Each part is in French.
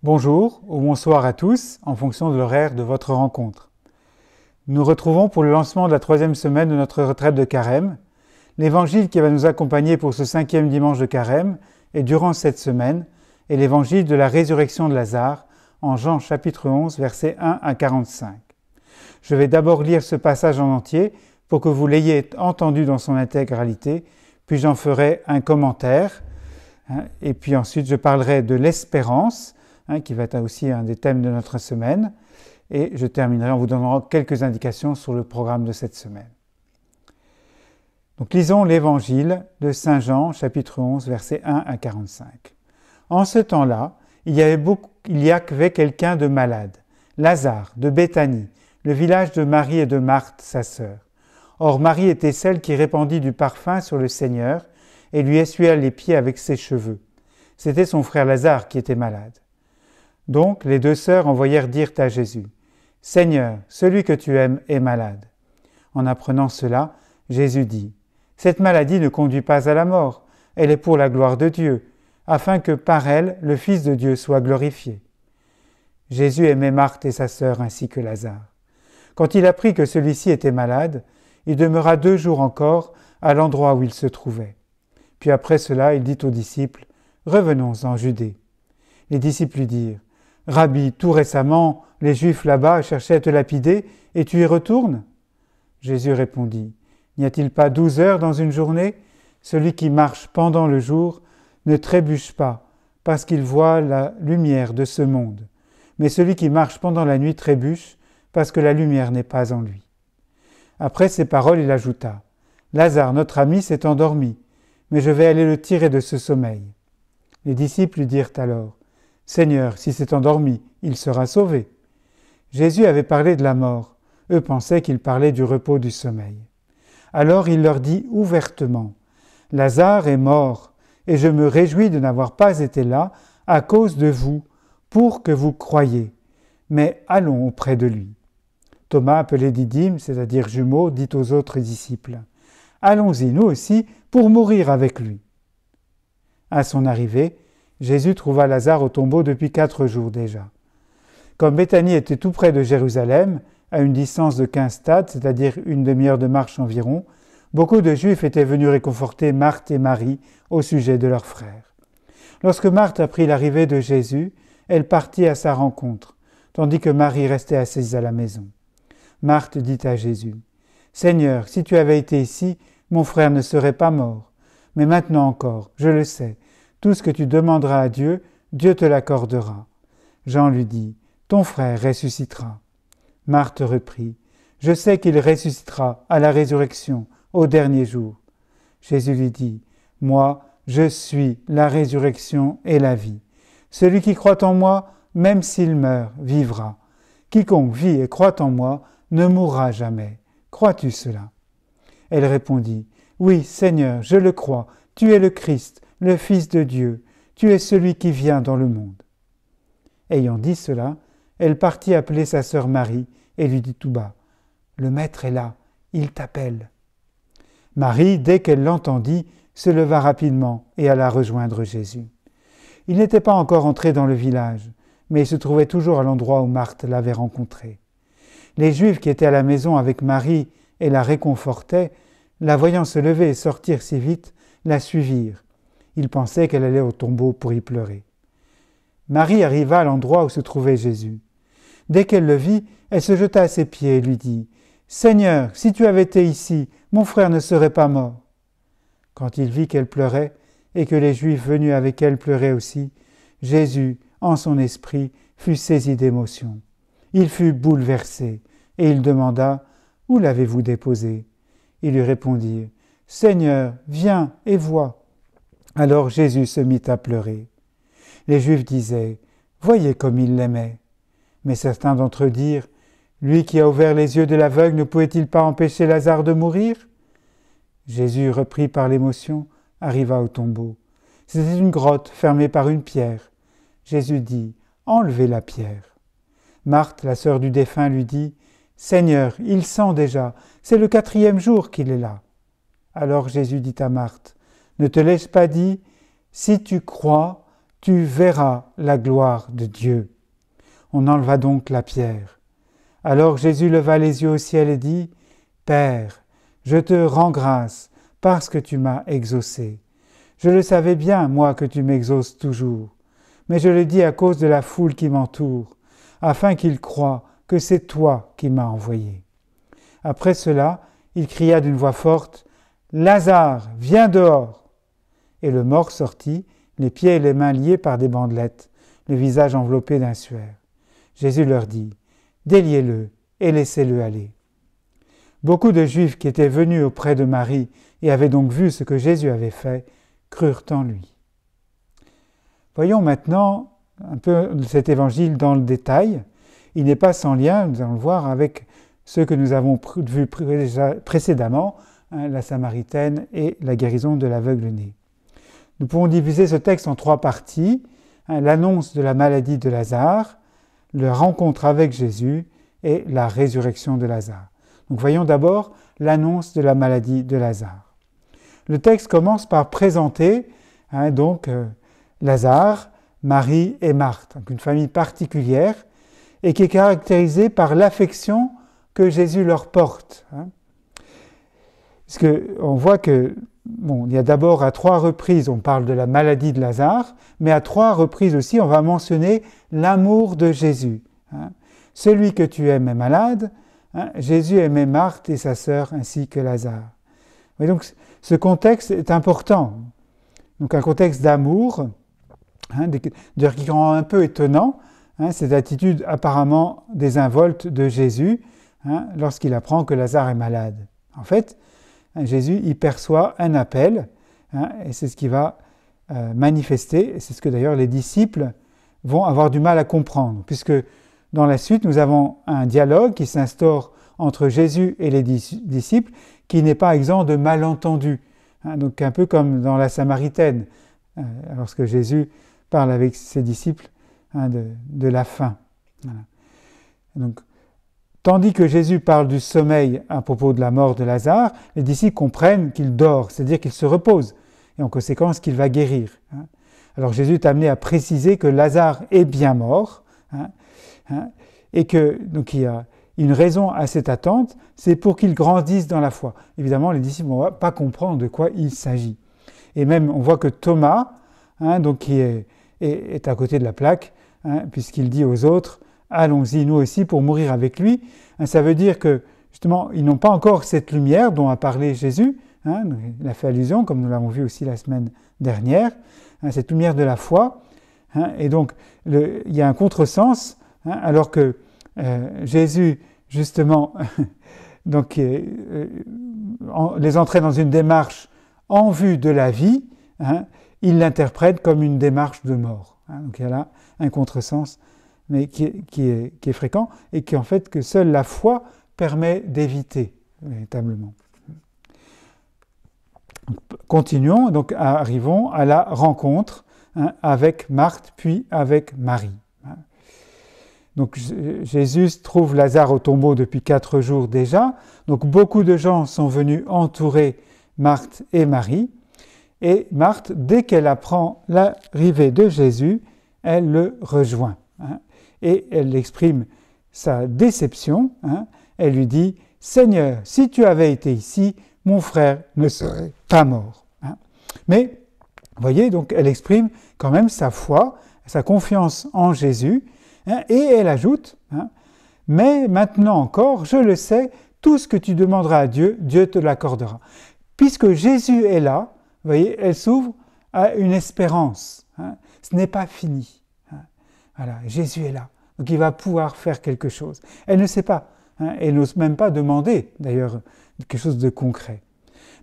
Bonjour ou bonsoir à tous, en fonction de l'horaire de votre rencontre. Nous nous retrouvons pour le lancement de la 3e semaine de notre retraite de Carême. L'évangile qui va nous accompagner pour ce 5e dimanche de Carême et durant cette semaine est l'évangile de la résurrection de Lazare en Jean chapitre 11, versets 1 à 45. Je vais d'abord lire ce passage en entier pour que vous l'ayez entendu dans son intégralité, puis j'en ferai un commentaire, et puis ensuite je parlerai de l'espérance, qui va être aussi un des thèmes de notre semaine, et je terminerai en vous donnant quelques indications sur le programme de cette semaine. Donc lisons l'évangile de Saint Jean, chapitre 11, versets 1 à 45. En ce temps-là, il y avait quelqu'un de malade, Lazare, de Béthanie, le village de Marie et de Marthe, sa sœur. Or Marie était celle qui répandit du parfum sur le Seigneur et lui essuya les pieds avec ses cheveux. C'était son frère Lazare qui était malade. Donc les deux sœurs envoyèrent dire à Jésus, « Seigneur, celui que tu aimes est malade. » En apprenant cela, Jésus dit, « Cette maladie ne conduit pas à la mort, elle est pour la gloire de Dieu, afin que par elle le Fils de Dieu soit glorifié. » Jésus aimait Marthe et sa sœur ainsi que Lazare. Quand il apprit que celui-ci était malade, il demeura 2 jours encore à l'endroit où il se trouvait. Puis après cela, il dit aux disciples, « Revenons en Judée. » Les disciples lui dirent, « Rabbi, tout récemment, les Juifs là-bas cherchaient à te lapider, et tu y retournes ?» Jésus répondit, « N'y a-t-il pas 12 heures dans une journée ? Celui qui marche pendant le jour ne trébuche pas, parce qu'il voit la lumière de ce monde. Mais celui qui marche pendant la nuit trébuche, parce que la lumière n'est pas en lui. » Après ces paroles, il ajouta, « Lazare, notre ami, s'est endormi, mais je vais aller le tirer de ce sommeil. » Les disciples lui dirent alors, « Seigneur, si c'est endormi, il sera sauvé. » Jésus avait parlé de la mort. Eux pensaient qu'il parlait du repos du sommeil. Alors il leur dit ouvertement, « Lazare est mort, et je me réjouis de n'avoir pas été là à cause de vous, pour que vous croyiez. Mais allons auprès de lui. » Thomas, appelé Didyme, c'est-à-dire jumeau, dit aux autres disciples, « Allons-y, nous aussi, pour mourir avec lui. » À son arrivée, Jésus trouva Lazare au tombeau depuis 4 jours déjà. Comme Béthanie était tout près de Jérusalem, à une distance de 15 stades, c'est-à-dire une demi-heure de marche environ, beaucoup de Juifs étaient venus réconforter Marthe et Marie au sujet de leur frère. Lorsque Marthe apprit l'arrivée de Jésus, elle partit à sa rencontre, tandis que Marie restait assise à la maison. Marthe dit à Jésus, « Seigneur, si tu avais été ici, mon frère ne serait pas mort. Mais maintenant encore, je le sais, tout ce que tu demanderas à Dieu, Dieu te l'accordera. » Jean lui dit, « Ton frère ressuscitera. » Marthe reprit, « Je sais qu'il ressuscitera à la résurrection, au dernier jour. » Jésus lui dit, « Moi, je suis la résurrection et la vie. Celui qui croit en moi, même s'il meurt, vivra. Quiconque vit et croit en moi ne mourra jamais. Crois-tu cela ?» Elle répondit, « Oui, Seigneur, je le crois, tu es le Christ, le Fils de Dieu, tu es celui qui vient dans le monde. » Ayant dit cela, elle partit appeler sa sœur Marie et lui dit tout bas, « Le Maître est là, il t'appelle. » Marie, dès qu'elle l'entendit, se leva rapidement et alla rejoindre Jésus. Il n'était pas encore entré dans le village, mais il se trouvait toujours à l'endroit où Marthe l'avait rencontré. Les Juifs qui étaient à la maison avec Marie et la réconfortaient, la voyant se lever et sortir si vite, la suivirent. Ils pensaient qu'elle allait au tombeau pour y pleurer. Marie arriva à l'endroit où se trouvait Jésus. Dès qu'elle le vit, elle se jeta à ses pieds et lui dit, « Seigneur, si tu avais été ici, mon frère ne serait pas mort. » Quand il vit qu'elle pleurait et que les Juifs venus avec elle pleuraient aussi, Jésus, en son esprit, fut saisi d'émotion. Il fut bouleversé et il demanda, « Où l'avez-vous déposé ?» Ils lui répondirent, « Seigneur, viens et vois. » Alors Jésus se mit à pleurer. Les Juifs disaient, « Voyez comme il l'aimait. » Mais certains d'entre eux dirent, « Lui qui a ouvert les yeux de l'aveugle ne pouvait-il pas empêcher Lazare de mourir ?» Jésus, repris par l'émotion, arriva au tombeau. C'était une grotte fermée par une pierre. Jésus dit, « Enlevez la pierre. » Marthe, la sœur du défunt, lui dit, « Seigneur, il sent déjà, c'est le 4e jour qu'il est là. » Alors Jésus dit à Marthe, « Ne te l'ai-je pas dit, si tu crois, tu verras la gloire de Dieu. » On enleva donc la pierre. Alors Jésus leva les yeux au ciel et dit, « Père, je te rends grâce parce que tu m'as exaucé. Je le savais bien, moi, que tu m'exauces toujours, mais je le dis à cause de la foule qui m'entoure, afin qu'ils croient que c'est toi qui m'as envoyé. » Après cela, il cria d'une voix forte, « Lazare, viens dehors !» Et le mort sortit, les pieds et les mains liés par des bandelettes, le visage enveloppé d'un suaire. Jésus leur dit, « Déliez-le et laissez-le aller. » Beaucoup de Juifs qui étaient venus auprès de Marie et avaient donc vu ce que Jésus avait fait, crurent en lui. Voyons maintenant un peu cet évangile dans le détail. Il n'est pas sans lien, nous allons le voir, avec ceux que nous avons vus précédemment, la Samaritaine et la guérison de l'aveugle-né. Nous pouvons diviser ce texte en 3 parties, l'annonce de la maladie de Lazare, la rencontre avec Jésus et la résurrection de Lazare. Donc voyons d'abord l'annonce de la maladie de Lazare. Le texte commence par présenter Lazare, Marie et Marthe, donc une famille particulière et qui est caractérisée par l'affection que Jésus leur porte. Parce qu'on voit que, il y a d'abord à 3 reprises, on parle de la maladie de Lazare, mais à 3 reprises aussi, on va mentionner l'amour de Jésus. Celui que tu aimes est malade, Jésus aimait Marthe et sa sœur ainsi que Lazare. Et donc, ce contexte est important. Donc, un contexte d'amour, qui rend un peu étonnant, cette attitude apparemment désinvolte de Jésus lorsqu'il apprend que Lazare est malade. En fait, Jésus y perçoit un appel, et c'est ce qui va manifester, et c'est ce que d'ailleurs les disciples vont avoir du mal à comprendre, puisque dans la suite, nous avons un dialogue qui s'instaure entre Jésus et les disciples, qui n'est pas exempt de malentendus. Donc un peu comme dans la Samaritaine, lorsque Jésus parle avec ses disciples de la faim. Voilà. Donc, tandis que Jésus parle du sommeil à propos de la mort de Lazare, les disciples comprennent qu'il dort, c'est-à-dire qu'il se repose, et en conséquence qu'il va guérir. Alors Jésus est amené à préciser que Lazare est bien mort, et que donc il y a une raison à cette attente, c'est pour qu'ils grandissent dans la foi. Évidemment, les disciples ne vont pas comprendre de quoi il s'agit. Et même, on voit que Thomas, qui est à côté de la plaque, puisqu'il dit aux autres, allons-y nous aussi pour mourir avec lui. Ça veut dire que, justement, ils n'ont pas encore cette lumière dont a parlé Jésus. Il a fait allusion, comme nous l'avons vu aussi la semaine dernière, cette lumière de la foi. Et donc, il y a un contresens, alors que Jésus, justement, les entraîne dans une démarche en vue de la vie, il l'interprète comme une démarche de mort. Donc il y a là un contresens, mais qui est fréquent, et qui en fait que seule la foi permet d'éviter véritablement. Continuons, donc arrivons à la rencontre avec Marthe, puis avec Marie. Donc Jésus trouve Lazare au tombeau depuis 4 jours déjà. Donc beaucoup de gens sont venus entourer Marthe et Marie. Et Marthe, dès qu'elle apprend l'arrivée de Jésus, elle le rejoint. Et elle exprime sa déception. Elle lui dit « Seigneur, si tu avais été ici, mon frère ne serait pas mort. » Mais, vous voyez, donc elle exprime quand même sa foi, sa confiance en Jésus. Et elle ajoute, mais maintenant encore, je le sais, tout ce que tu demanderas à Dieu, Dieu te l'accordera. Puisque Jésus est là, vous voyez, elle s'ouvre à une espérance. Ce n'est pas fini. Voilà, Jésus est là, donc il va pouvoir faire quelque chose. Elle ne sait pas, elle n'ose même pas demander, d'ailleurs, quelque chose de concret.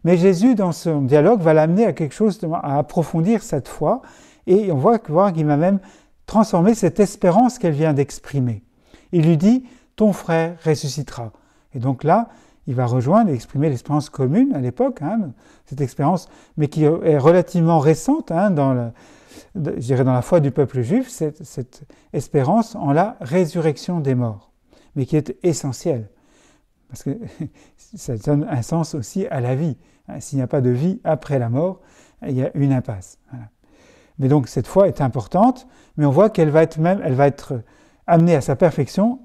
Mais Jésus, dans son dialogue, va l'amener à quelque chose, à approfondir cette foi, et on voit qu'il va même transformer cette espérance qu'elle vient d'exprimer. Il lui dit « ton frère ressuscitera ». Et donc là, il va rejoindre et exprimer l'expérience commune à l'époque, cette expérience, mais qui est relativement récente dans la foi du peuple juif, cette espérance en la résurrection des morts, mais qui est essentielle, parce que ça donne un sens aussi à la vie. S'il n'y a pas de vie après la mort, il y a une impasse. Voilà. Mais donc cette foi est importante, mais on voit qu'elle va être amenée à sa perfection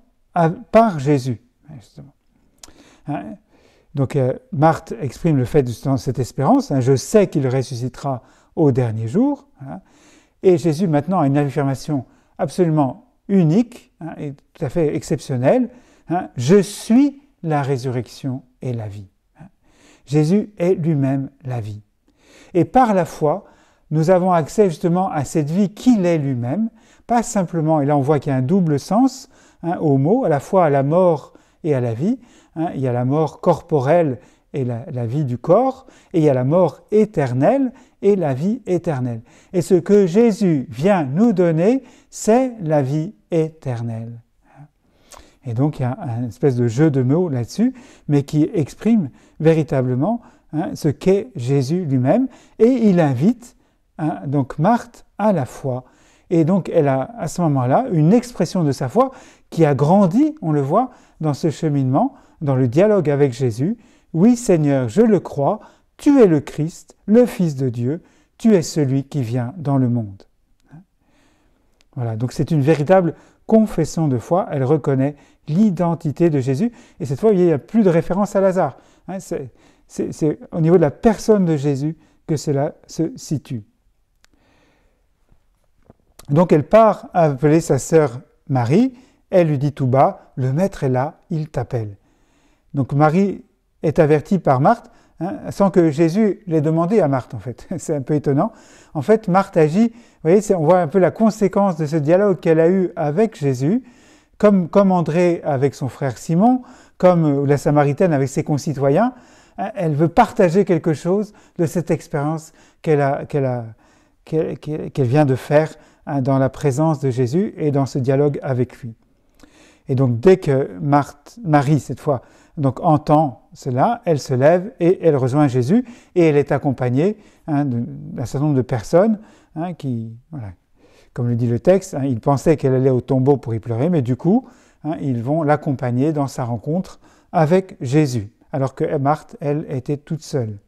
par Jésus, justement. Donc Marthe exprime le fait de cette espérance, je sais qu'il ressuscitera au dernier jour, et Jésus maintenant a une affirmation absolument unique et tout à fait exceptionnelle, je suis la résurrection et la vie. Jésus est lui-même la vie. Et par la foi, nous avons accès justement à cette vie qu'il est lui-même, pas simplement, et là on voit qu'il y a un double sens au mot, à la fois à la mort et à la vie. Il y a la mort corporelle et la vie du corps, et il y a la mort éternelle et la vie éternelle. Et ce que Jésus vient nous donner, c'est la vie éternelle. Et donc il y a une espèce de jeu de mots là-dessus, mais qui exprime véritablement ce qu'est Jésus lui-même, et il invite donc Marthe à la foi. Et donc elle a à ce moment-là une expression de sa foi qui a grandi, on le voit, dans ce cheminement, dans le dialogue avec Jésus. Oui Seigneur, je le crois, tu es le Christ, le Fils de Dieu, tu es celui qui vient dans le monde. Voilà, donc c'est une véritable confession de foi, elle reconnaît l'identité de Jésus, et cette fois il n'y a plus de référence à Lazare. C'est au niveau de la personne de Jésus que cela se situe. Donc elle part appeler sa sœur Marie, elle lui dit tout bas, le maître est là, il t'appelle. Donc Marie est avertie par Marthe, sans que Jésus l'ait demandé à Marthe en fait. C'est un peu étonnant. En fait, Marthe agit, vous voyez, on voit un peu la conséquence de ce dialogue qu'elle a eu avec Jésus, comme André avec son frère Simon, comme la Samaritaine avec ses concitoyens. Elle veut partager quelque chose de cette expérience qu'elle vient de faire dans la présence de Jésus et dans ce dialogue avec lui. Et donc dès que Marie, cette fois, donc entend cela, elle se lève et elle rejoint Jésus, et elle est accompagnée d'un certain nombre de personnes qui, voilà, comme le dit le texte, ils pensaient qu'elle allait au tombeau pour y pleurer, mais du coup, ils vont l'accompagner dans sa rencontre avec Jésus, alors que Marthe, elle, était toute seule.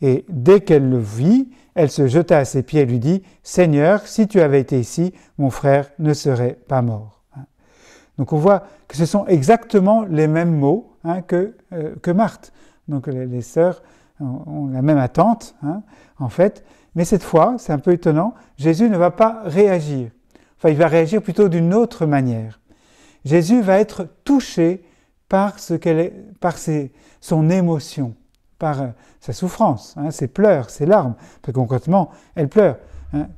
Et dès qu'elle le vit, elle se jeta à ses pieds et lui dit « Seigneur, si tu avais été ici, mon frère ne serait pas mort. » Donc on voit que ce sont exactement les mêmes mots que Marthe. Donc les sœurs ont la même attente, en fait. Mais cette fois, c'est un peu étonnant, Jésus ne va pas réagir. Enfin, il va réagir plutôt d'une autre manière. Jésus va être touché par son émotion, par sa souffrance, ses pleurs, ses larmes. Parce que concrètement, elle pleure.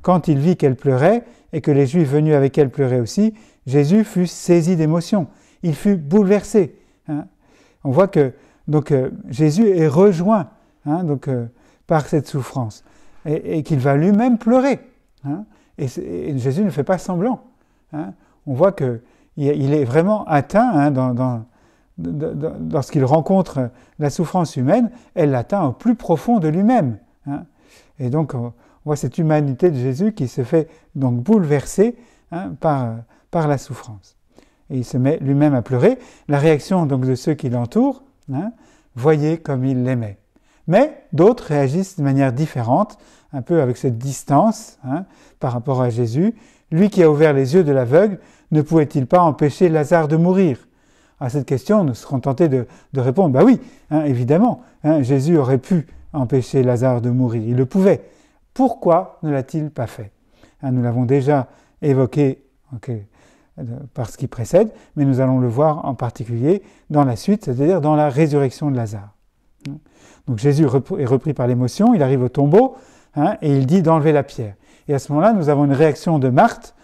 Quand il vit qu'elle pleurait et que les Juifs venus avec elle pleuraient aussi, Jésus fut saisi d'émotion. Il fut bouleversé. On voit que donc, Jésus est rejoint par cette souffrance et qu'il va lui-même pleurer. Et Jésus ne fait pas semblant. On voit qu'il est vraiment atteint lorsqu'il rencontre la souffrance humaine, elle l'atteint au plus profond de lui-même. Et donc, on voit cette humanité de Jésus qui se fait donc bouleverser par la souffrance. Et il se met lui-même à pleurer. La réaction donc de ceux qui l'entourent, voyez comme il l'aimait. Mais d'autres réagissent de manière différente, un peu avec cette distance par rapport à Jésus. Lui qui a ouvert les yeux de l'aveugle, ne pouvait-il pas empêcher Lazare de mourir? À cette question, nous serons tentés de répondre, bah oui, évidemment, Jésus aurait pu empêcher Lazare de mourir, il le pouvait. Pourquoi ne l'a-t-il pas fait? Nous l'avons déjà évoqué par ce qui précède, mais nous allons le voir en particulier dans la suite, c'est-à-dire dans la résurrection de Lazare. Donc Jésus est repris par l'émotion, il arrive au tombeau et il dit d'enlever la pierre. Et à ce moment-là, nous avons une réaction de Marthe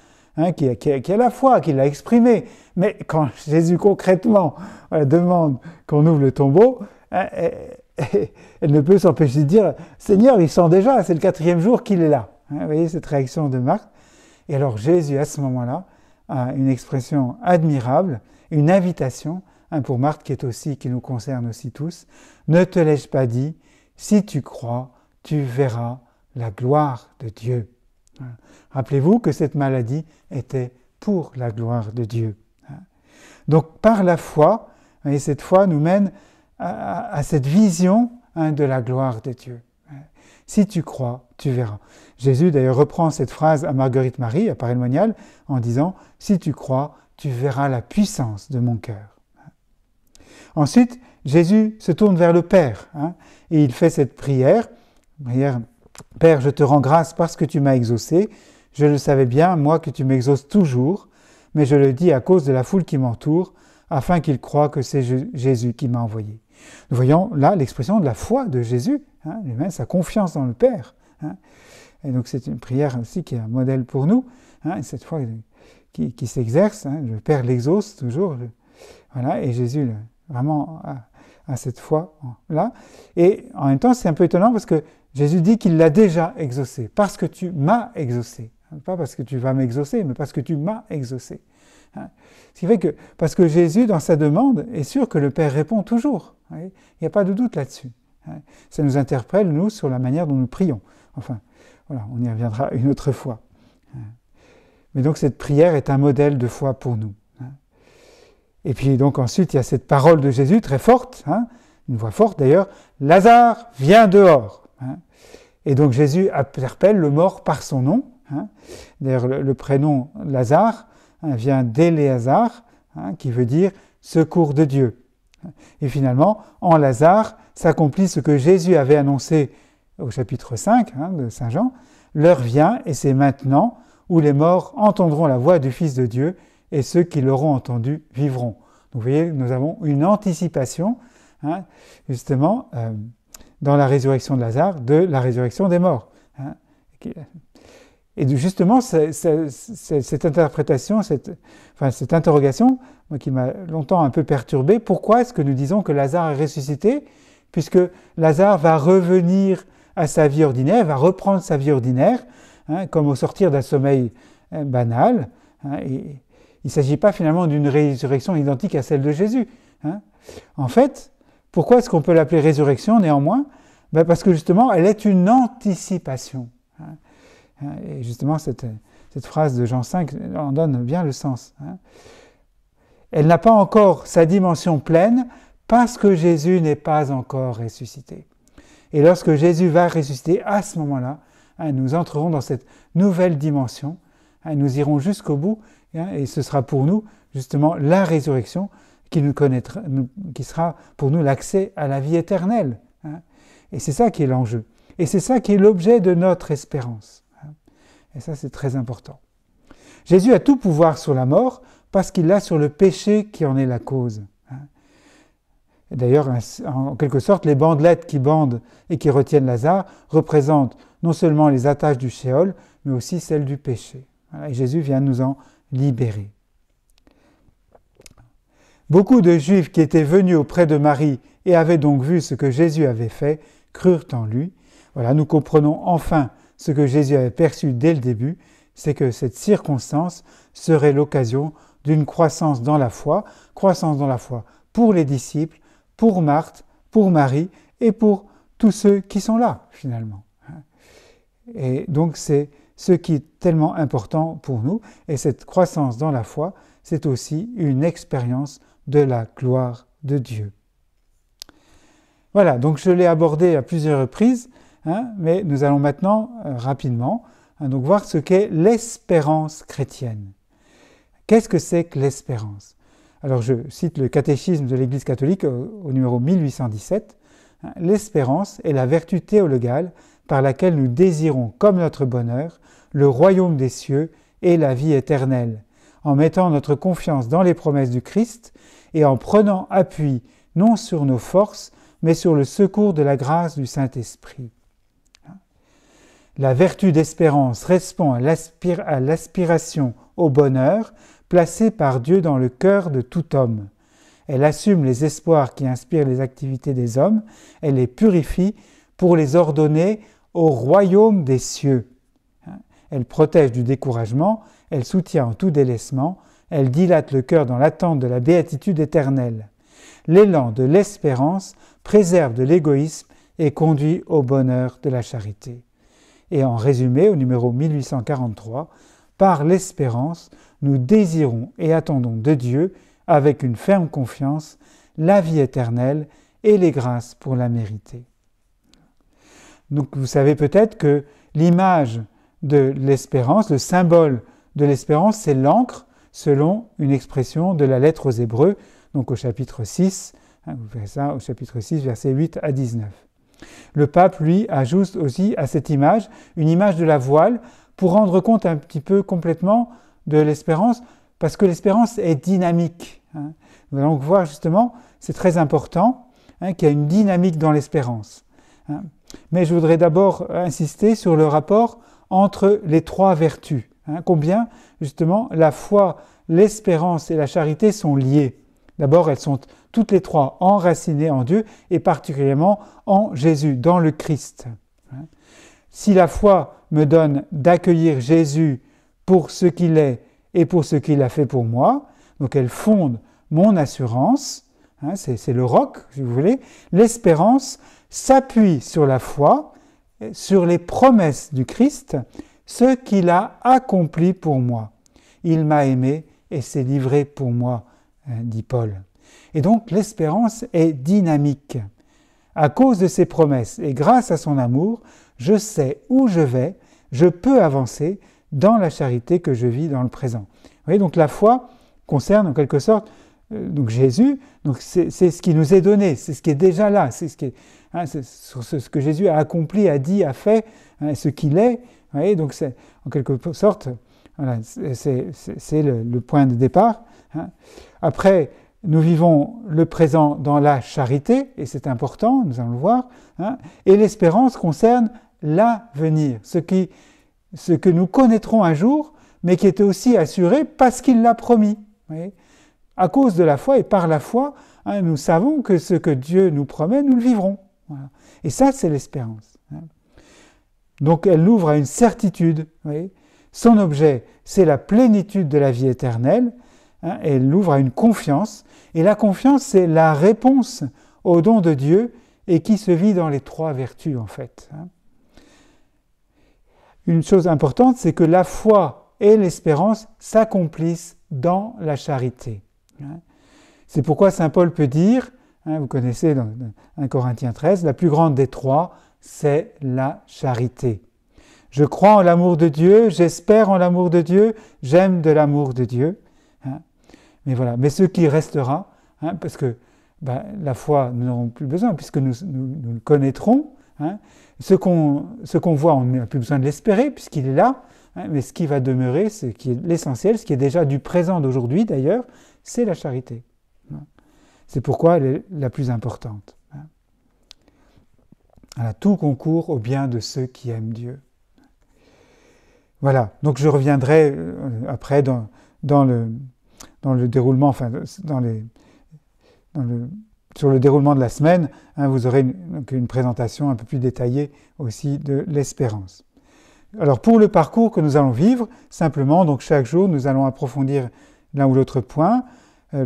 qui a la foi, qui l'a exprimée. Mais quand Jésus concrètement demande qu'on ouvre le tombeau, elle ne peut s'empêcher de dire « Seigneur, il sent déjà, c'est le 4e jour qu'il est là. » Vous voyez cette réaction de Marthe. Et alors Jésus, à ce moment-là, a une expression admirable, une invitation pour Marthe qui nous concerne aussi tous. « Ne te l'ai-je pas dit, si tu crois, tu verras la gloire de Dieu. » Rappelez-vous que cette maladie était pour la gloire de Dieu. Donc par la foi, et cette foi nous mène à cette vision de la gloire de Dieu. si tu crois, tu verras. Jésus d'ailleurs reprend cette phrase à Marguerite Marie, à Paray-le-Monial, en disant « Si tu crois, tu verras la puissance de mon cœur ». Ensuite, Jésus se tourne vers le Père, et il fait cette prière. Père, je te rends grâce parce que tu m'as exaucé. Je le savais bien, moi, que tu m'exauces toujours, mais je le dis à cause de la foule qui m'entoure, afin qu'ils croient que c'est Jésus qui m'a envoyé. Nous voyons là l'expression de la foi de Jésus, lui-même, sa confiance dans le Père. Et donc c'est une prière aussi qui est un modèle pour nous, cette foi qui s'exerce, le Père l'exauce toujours, voilà, et Jésus vraiment a cette foi-là. Et en même temps, c'est un peu étonnant parce que Jésus dit qu'il l'a déjà exaucé, parce que tu m'as exaucé. Pas parce que tu vas m'exaucer, mais parce que tu m'as exaucé. Ce qui fait que, parce que Jésus, dans sa demande, est sûr que le Père répond toujours. Il n'y a pas de doute là-dessus. Ça nous interpelle, nous, sur la manière dont nous prions. Enfin, voilà, on y reviendra une autre fois. Mais donc cette prière est un modèle de foi pour nous. Et puis donc ensuite, il y a cette parole de Jésus très forte, une voix forte d'ailleurs, « Lazare, viens dehors !» Et donc Jésus interpelle le mort par son nom. D'ailleurs, le prénom Lazare vient d'Éléazar, qui veut dire « secours de Dieu ». Et finalement, en Lazare, s'accomplit ce que Jésus avait annoncé au chapitre 5 de Saint Jean, « L'heure vient, et c'est maintenant, où les morts entendront la voix du Fils de Dieu, et ceux qui l'auront entendu vivront. » Donc vous voyez, nous avons une anticipation, justement, dans la résurrection de Lazare, de la résurrection des morts. Et justement, cette interprétation, cette interrogation, moi, qui m'a longtemps un peu perturbé, pourquoi est-ce que nous disons que Lazare est ressuscité, puisque Lazare va revenir à sa vie ordinaire, va reprendre sa vie ordinaire, comme au sortir d'un sommeil banal. Et il ne s'agit pas finalement d'une résurrection identique à celle de Jésus. En fait, pourquoi est-ce qu'on peut l'appeler résurrection néanmoins ? Parce que justement, elle est une anticipation. Et justement, cette phrase de Jean 5 en donne bien le sens. Elle n'a pas encore sa dimension pleine parce que Jésus n'est pas encore ressuscité. Et lorsque Jésus va ressusciter, à ce moment-là, nous entrerons dans cette nouvelle dimension, nous irons jusqu'au bout, et ce sera pour nous justement la résurrection qui sera pour nous l'accès à la vie éternelle. Et c'est ça qui est l'enjeu. Et c'est ça qui est l'objet de notre espérance. Et ça, c'est très important. Jésus a tout pouvoir sur la mort parce qu'il l'a sur le péché qui en est la cause. Et d'ailleurs, en quelque sorte, les bandelettes qui bandent et qui retiennent Lazare représentent non seulement les attaches du Sheol, mais aussi celles du péché. Et Jésus vient nous en libérer. Beaucoup de Juifs qui étaient venus auprès de Marie et avaient donc vu ce que Jésus avait fait, crurent en lui. Voilà, nous comprenons enfin ce que Jésus avait perçu dès le début, c'est que cette circonstance serait l'occasion d'une croissance dans la foi pour les disciples, pour Marthe, pour Marie et pour tous ceux qui sont là, finalement. Et donc c'est ce qui est tellement important pour nous, et cette croissance dans la foi, c'est aussi une expérience de la gloire de Dieu. Voilà, donc je l'ai abordé à plusieurs reprises, mais nous allons maintenant rapidement donc voir ce qu'est l'espérance chrétienne. Qu'est-ce que c'est que l'espérance ? Alors je cite le catéchisme de l'Église catholique au numéro 1817. L'espérance est la vertu théologale par laquelle nous désirons comme notre bonheur le royaume des cieux et la vie éternelle, en mettant notre confiance dans les promesses du Christ et en prenant appui non sur nos forces, mais sur le secours de la grâce du Saint-Esprit. La vertu d'espérance répond à l'aspiration au bonheur placée par Dieu dans le cœur de tout homme. Elle assume les espoirs qui inspirent les activités des hommes, elle les purifie pour les ordonner au royaume des cieux. Elle protège du découragement, elle soutient en tout délaissement, elle dilate le cœur dans l'attente de la béatitude éternelle. L'élan de l'espérance préserve de l'égoïsme et conduit au bonheur de la charité. Et en résumé, au numéro 1843, par l'espérance, nous désirons et attendons de Dieu, avec une ferme confiance, la vie éternelle et les grâces pour la mériter. Donc vous savez peut-être que l'image de l'espérance, le symbole de l'espérance, c'est l'ancre, selon une expression de la lettre aux Hébreux, donc au chapitre 6, vous verrez ça au chapitre 6, versets 8 à 19. Le pape, lui, ajoute aussi à cette image une image de la voile pour rendre compte un petit peu complètement de l'espérance, parce que l'espérance est dynamique. Nous allons voir justement, c'est très important, qu'il y a une dynamique dans l'espérance. Mais je voudrais d'abord insister sur le rapport entre les trois vertus. Combien, justement, la foi, l'espérance et la charité sont liées. D'abord, elles sont toutes les trois enracinées en Dieu et particulièrement en Jésus, dans le Christ. Si la foi me donne d'accueillir Jésus pour ce qu'il est et pour ce qu'il a fait pour moi, donc elle fonde mon assurance, c'est le roc, si vous voulez, l'espérance s'appuie sur la foi, sur les promesses du Christ, ce qu'il a accompli pour moi. Il m'a aimé et s'est livré pour moi, dit Paul. Et donc l'espérance est dynamique. À cause de ses promesses et grâce à son amour, je sais où je vais, je peux avancer dans la charité que je vis dans le présent. Vous voyez, donc la foi concerne en quelque sorte donc Jésus, donc c'est ce qui nous est donné, c'est ce qui est déjà là, c'est ce qui est, c'est sur ce que Jésus a accompli, a dit, a fait, ce qu'il est. Vous voyez, donc c'est en quelque sorte, voilà, c'est le point de départ. Après, nous vivons le présent dans la charité, et c'est important, nous allons le voir, et l'espérance concerne l'avenir, ce que nous connaîtrons un jour, mais qui était aussi assuré parce qu'il l'a promis. Vous voyez, à cause de la foi et par la foi, nous savons que ce que Dieu nous promet, nous le vivrons. Voilà. Et ça, c'est l'espérance. Donc elle ouvre à une certitude. Vous voyez. Son objet, c'est la plénitude de la vie éternelle. Et elle ouvre à une confiance. Et la confiance, c'est la réponse au don de Dieu et qui se vit dans les trois vertus, en fait. Une chose importante, c'est que la foi et l'espérance s'accomplissent dans la charité. C'est pourquoi saint Paul peut dire, vous connaissez dans 1 Corinthiens 13, la plus grande des trois, c'est la charité. Je crois en l'amour de Dieu, j'espère en l'amour de Dieu, j'aime de l'amour de Dieu. Mais voilà, mais ce qui restera, parce que la foi, nous n'aurons plus besoin, puisque nous le connaîtrons. Ce qu'on voit, on n'a plus besoin de l'espérer, puisqu'il est là. Mais ce qui va demeurer, ce qui est l'essentiel, ce qui est déjà du présent d'aujourd'hui d'ailleurs, c'est la charité. C'est pourquoi elle est la plus importante. Voilà, tout concourt au bien de ceux qui aiment Dieu. Voilà, donc je reviendrai après dans le déroulement, enfin sur le déroulement de la semaine, vous aurez une présentation un peu plus détaillée aussi de l'espérance. Alors pour le parcours que nous allons vivre, simplement, donc chaque jour, nous allons approfondir l'un ou l'autre point.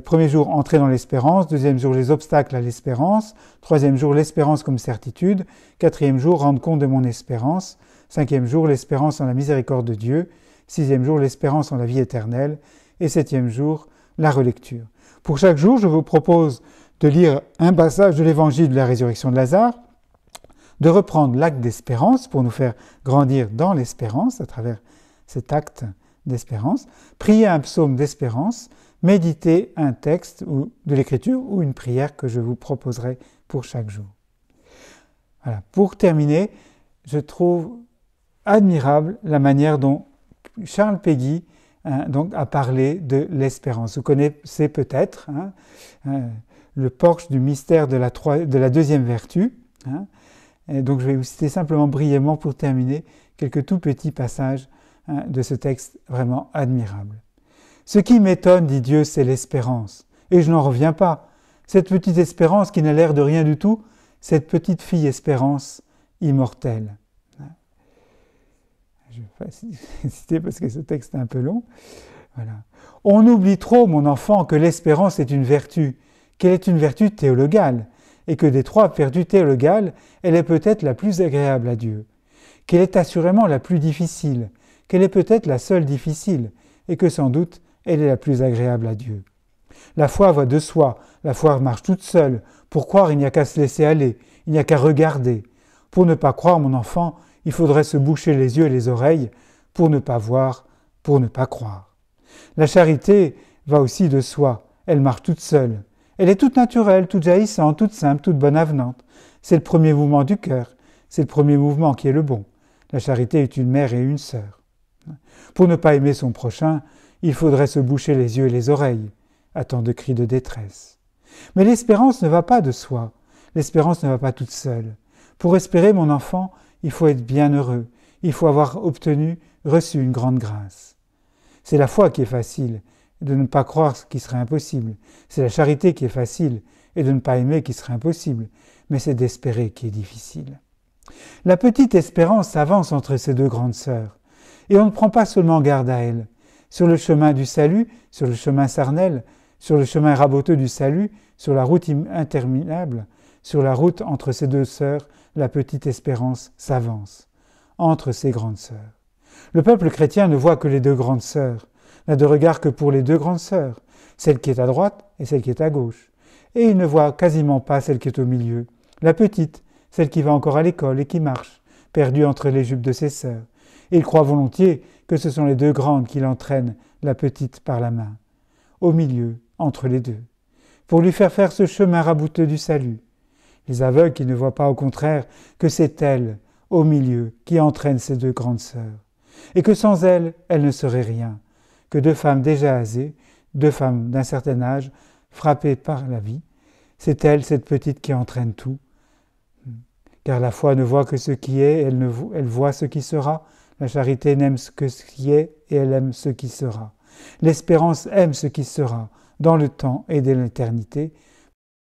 Premier jour, entrer dans l'espérance. Deuxième jour, les obstacles à l'espérance. Troisième jour, l'espérance comme certitude. Quatrième jour, rendre compte de mon espérance. Cinquième jour, l'espérance en la miséricorde de Dieu. Sixième jour, l'espérance en la vie éternelle. Et septième jour, la relecture. Pour chaque jour, je vous propose de lire un passage de l'évangile de la résurrection de Lazare, de reprendre l'acte d'espérance pour nous faire grandir dans l'espérance à travers cet acte d'espérance, prier un psaume d'espérance, méditer un texte ou de l'écriture ou une prière que je vous proposerai pour chaque jour. Voilà. Pour terminer, je trouve admirable la manière dont Charles Péguy donc, a parlé de l'espérance. Vous connaissez peut-être le porche du mystère de la deuxième vertu. Et donc je vais vous citer simplement brièvement pour terminer quelques tout petits passages de ce texte vraiment admirable. Ce qui m'étonne, dit Dieu, c'est l'espérance. Et je n'en reviens pas. Cette petite espérance qui n'a l'air de rien du tout, cette petite fille espérance immortelle. Je vais pas citer parce que ce texte est un peu long. Voilà. On oublie trop, mon enfant, que l'espérance est une vertu, qu'elle est une vertu théologale, et que des trois vertus théologales, elle est peut-être la plus agréable à Dieu, qu'elle est assurément la plus difficile, qu'elle est peut-être la seule difficile, et que sans doute elle est la plus agréable à Dieu. La foi va de soi, la foi marche toute seule. Pour croire, il n'y a qu'à se laisser aller, il n'y a qu'à regarder. Pour ne pas croire, mon enfant, il faudrait se boucher les yeux et les oreilles pour ne pas voir, pour ne pas croire. La charité va aussi de soi, elle marche toute seule. Elle est toute naturelle, toute jaillissante, toute simple, toute bonne avenante. C'est le premier mouvement du cœur, c'est le premier mouvement qui est le bon. La charité est une mère et une sœur. Pour ne pas aimer son prochain, il faudrait se boucher les yeux et les oreilles, à tant de cris de détresse. Mais l'espérance ne va pas de soi, l'espérance ne va pas toute seule. Pour espérer, mon enfant, il faut être bien heureux, il faut avoir reçu une grande grâce. C'est la foi qui est facile, et de ne pas croire ce qui serait impossible. C'est la charité qui est facile, et de ne pas aimer qui serait impossible. Mais c'est d'espérer qui est difficile. La petite espérance avance entre ces deux grandes sœurs, et on ne prend pas seulement garde à elle. Sur le chemin du salut, sur le chemin charnel, sur le chemin raboteux du salut, sur la route interminable, sur la route entre ces deux sœurs, la petite espérance s'avance, entre ces grandes sœurs. Le peuple chrétien ne voit que les deux grandes sœurs, n'a de regard que pour les deux grandes sœurs, celle qui est à droite et celle qui est à gauche. Et il ne voit quasiment pas celle qui est au milieu, la petite, celle qui va encore à l'école et qui marche, perdue entre les jupes de ses sœurs. Et il croit volontiers que ce sont les deux grandes qui l'entraînent, la petite par la main, au milieu, entre les deux, pour lui faire ce chemin rabouteux du salut. Les aveugles qui ne voient pas au contraire que c'est elle, au milieu, qui entraîne ces deux grandes sœurs, et que sans elle, elle ne serait rien, que deux femmes déjà âgées, deux femmes d'un certain âge, frappées par la vie, c'est elle, cette petite, qui entraîne tout. Car la foi ne voit que ce qui est, elle voit ce qui sera. La charité n'aime que ce qui est et elle aime ce qui sera. L'espérance aime ce qui sera, dans le temps et dans l'éternité,